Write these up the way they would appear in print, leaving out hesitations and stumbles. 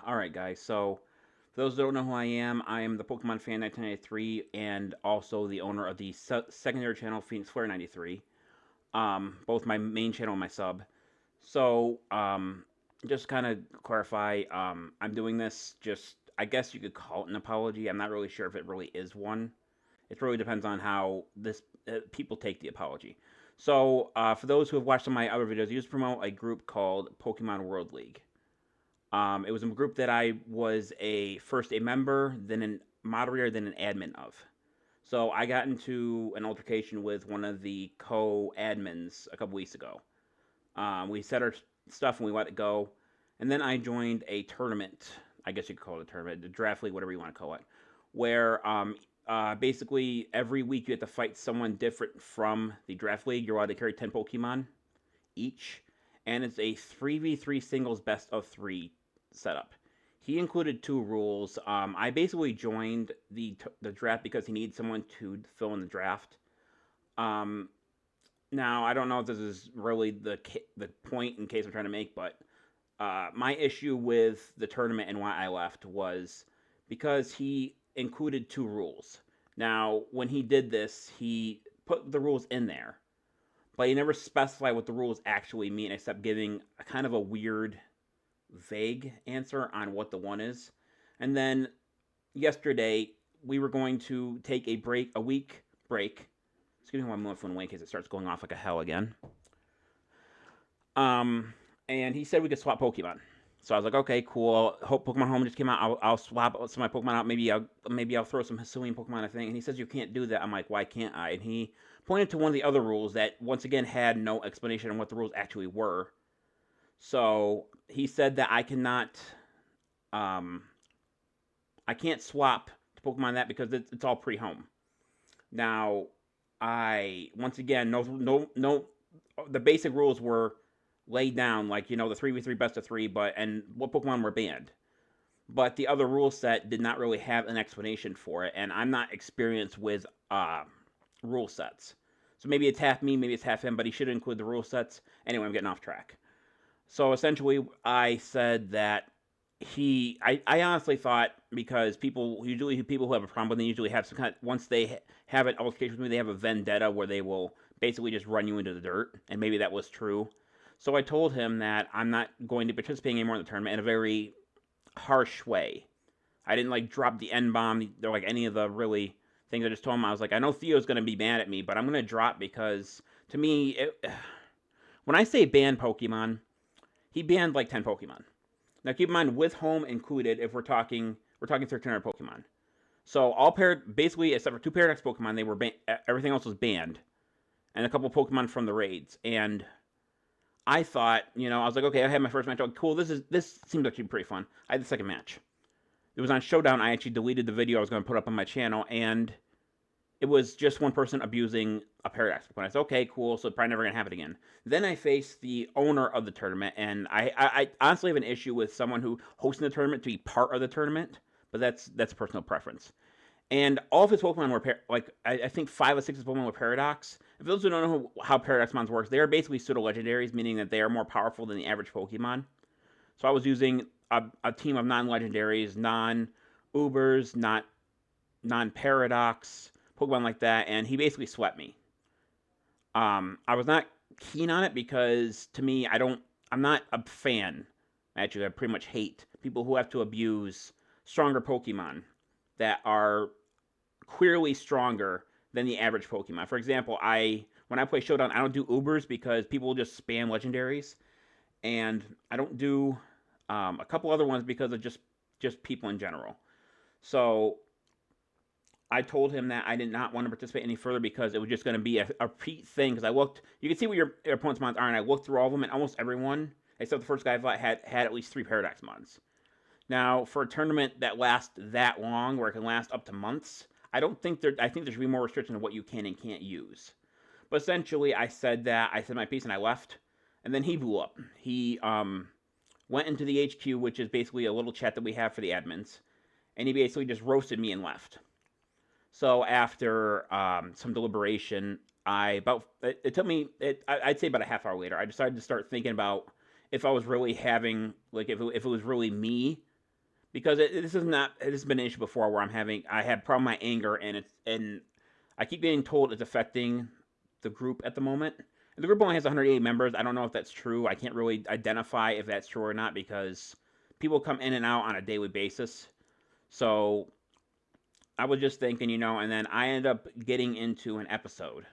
Alright guys, so for those that don't know who I am the Pokemon Fan 1993 and also the owner of the secondary channel Phoenix Flare 93. Both my main channel and my sub. So, just kind of clarify, I'm doing this just, I guess you could call it an apology. I'm not really sure if it really is one. It really depends on how this people take the apology. So, for those who have watched some of my other videos, I used to promote a group called Pokemon World League. It was a group that I was first a member, then a moderator, then an admin of. So I got into an altercation with one of the co-admins a couple weeks ago. We set our stuff and we let it go, and then I joined a tournament. I guess you could call it a tournament, the draft league, whatever you want to call it, where basically every week you have to fight someone different from the draft league. You're allowed to carry 10 Pokemon each, and it's a 3v3 singles best of 3 setup. He included 2 rules. I basically joined the draft because he needed someone to fill in the draft. Now, I don't know if this is really the point in case I'm trying to make, but my issue with the tournament and why I left was because he included 2 rules. Now, when he did this, he put the rules in there, but he never specified what the rules actually mean except giving a kind of a weird, vague answer on what the one is. And then yesterday, we were going to take a week break. Excuse me while I'm moving phone away in case it starts going off like a hell again. And he said we could swap Pokemon. So I was like, okay, cool. Hope Pokemon Home just came out. I'll swap some of my Pokemon out. Maybe I'll throw some Hisuian Pokemon, I think. And he says you can't do that. I'm like, why can't I? And he pointed to one of the other rules that once again had no explanation on what the rules actually were. So he said that I can't swap to Pokemon that because it's all pre-home. Now, once again, no, the basic rules were laid down, like, the 3v3 best of 3, and what Pokemon were banned. But the other rule set did not really have an explanation for it, and I'm not experienced with rule sets. So maybe it's half me, maybe it's half him, but he should include the rule sets. Anyway, I'm getting off track. So essentially, I said that I honestly thought, because people who have a problem with them usually have some kind of, once they have an altercation with me, they have a vendetta where they will basically just run you into the dirt, and maybe that was true. So I told him that I'm not going to be participating anymore in the tournament in a very harsh way. I didn't drop the N-bomb or any of the really things. I just told him, I was like, I know Theo's going to be mad at me, but I'm going to drop because to me, when I say ban Pokemon, he banned 10 Pokemon. Now keep in mind, with home included, if we're talking 1,300 Pokemon. So all paired, basically except for 2 Paradox Pokemon, they were everything else was banned, and a couple Pokemon from the raids. And I thought, I was like, okay, I had my first match. Oh, cool. This seems like pretty fun. I had the second match. It was on Showdown. I actually deleted the video I was going to put up on my channel, and it was just one person abusing a Paradox Pokemon. I said, okay, cool. So it's probably never going to happen again. Then I faced the owner of the tournament, and I honestly have an issue with someone who hosting the tournament to be part of the tournament, but that's personal preference. And all of his Pokemon were, I think 5 or 6 of his Pokemon were Paradox. If those who don't know how Paradox Mons works, they are basically pseudo-legendaries, meaning that they are more powerful than the average Pokemon. So I was using a team of non-legendaries, non-Ubers, non-Paradox, Pokemon like that, and he basically swept me. I was not keen on it because, to me, I'm not a fan. Actually, I pretty much hate people who have to abuse stronger Pokemon that are clearly stronger than the average Pokemon. For example, when I play Showdown, I don't do Ubers because people will just spam legendaries, and I don't do a couple other ones because of just people in general. So I told him that I did not want to participate any further because it was just going to be a repeat thing. Because I looked, you can see what your opponent's mons are, and I looked through all of them, and almost everyone, except the first guy I fought, had at least 3 Paradox mons. Now, for a tournament that lasts that long, where it can last up to months, I think there should be more restriction on what you can and can't use. But essentially, I said my piece and I left, and then he blew up. He went into the HQ, which is basically a little chat that we have for the admins, and he basically just roasted me and left. So after some deliberation, it took me, I'd say about a half hour later, I decided to start thinking about if I was really having, if it was really me because this is not. It has been an issue before where I had problem with my anger, and I keep getting told it's affecting the group at the moment. And the group only has 180 members. I don't know if that's true. I can't really identify if that's true or not because people come in and out on a daily basis. So I was just thinking, and then I ended up getting into an episode.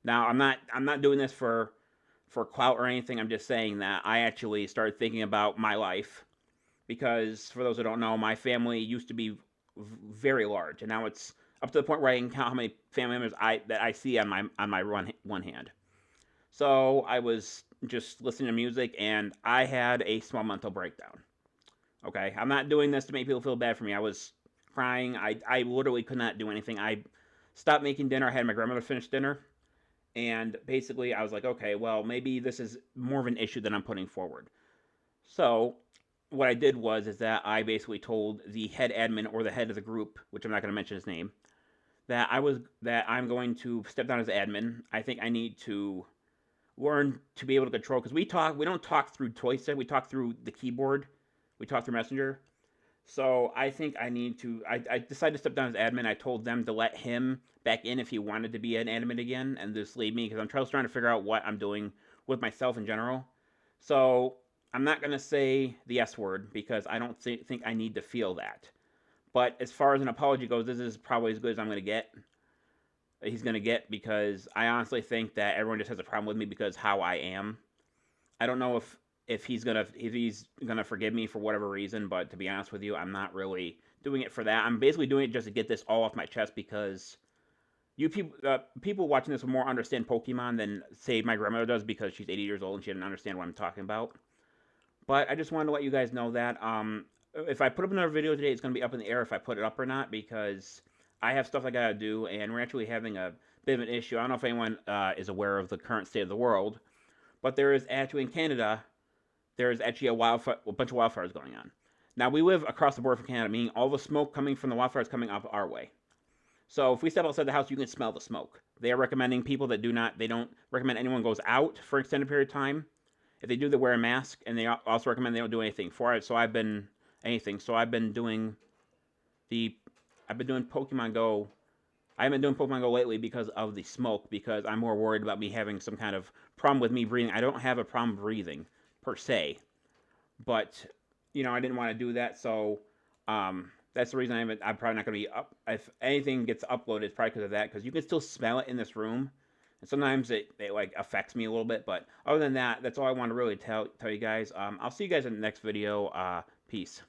Now I'm not doing this for clout or anything. I'm just saying that I actually started thinking about my life because for those who don't know, my family used to be very large, and now it's up to the point where I can count how many family members I see on my one hand. So I was just listening to music, and I had a small mental breakdown. Okay, I'm not doing this to make people feel bad for me. I was crying. I literally could not do anything. I stopped making dinner. I had my grandmother finish dinner, and basically I was like, okay, well maybe this is more of an issue than I'm putting forward. So what I did was is that I basically told the head admin or the head of the group, which I'm not going to mention his name, that I'm going to step down as admin. I think I need to learn to be able to control because we don't talk through joystick, we talk through the keyboard, we talk through Messenger. So I think I need to. I decided to step down as admin. I told them to let him back in if he wanted to be an admin again, and just leave me because I'm trying to figure out what I'm doing with myself in general. So I'm not gonna say the S word because I don't think I need to feel that. But as far as an apology goes, this is probably as good as I'm gonna get. He's gonna get because I honestly think that everyone just has a problem with me because how I am. I don't know if he's gonna forgive me for whatever reason, but to be honest with you, I'm not really doing it for that. I'm basically doing it just to get this all off my chest because people watching this will more understand Pokemon than say my grandmother does because she's 80 years old and she didn't understand what I'm talking about. But I just wanted to let you guys know that if I put up another video today, it's gonna be up in the air if I put it up or not because I have stuff I gotta do, and we're actually having a bit of an issue. I don't know if anyone is aware of the current state of the world, but there is actually in Canada there is actually a bunch of wildfires going on. Now we live across the border from Canada, meaning all the smoke coming from the wildfires coming up our way. So if we step outside the house, you can smell the smoke. They are recommending people that they don't recommend anyone goes out for an extended period of time. If they do, they wear a mask, and they also recommend they don't do anything for it. So I've been doing the, I've been doing Pokemon Go. I haven't been doing Pokemon Go lately because of the smoke, because I'm more worried about me having some kind of problem with me breathing. I don't have a problem breathing per se, but I didn't want to do that, so that's the reason I'm probably not going to be up. If anything gets uploaded, it's probably because of that, because you can still smell it in this room, and sometimes it like affects me a little bit. But other than that, that's all I want to really tell you guys. I'll see you guys in the next video. Peace.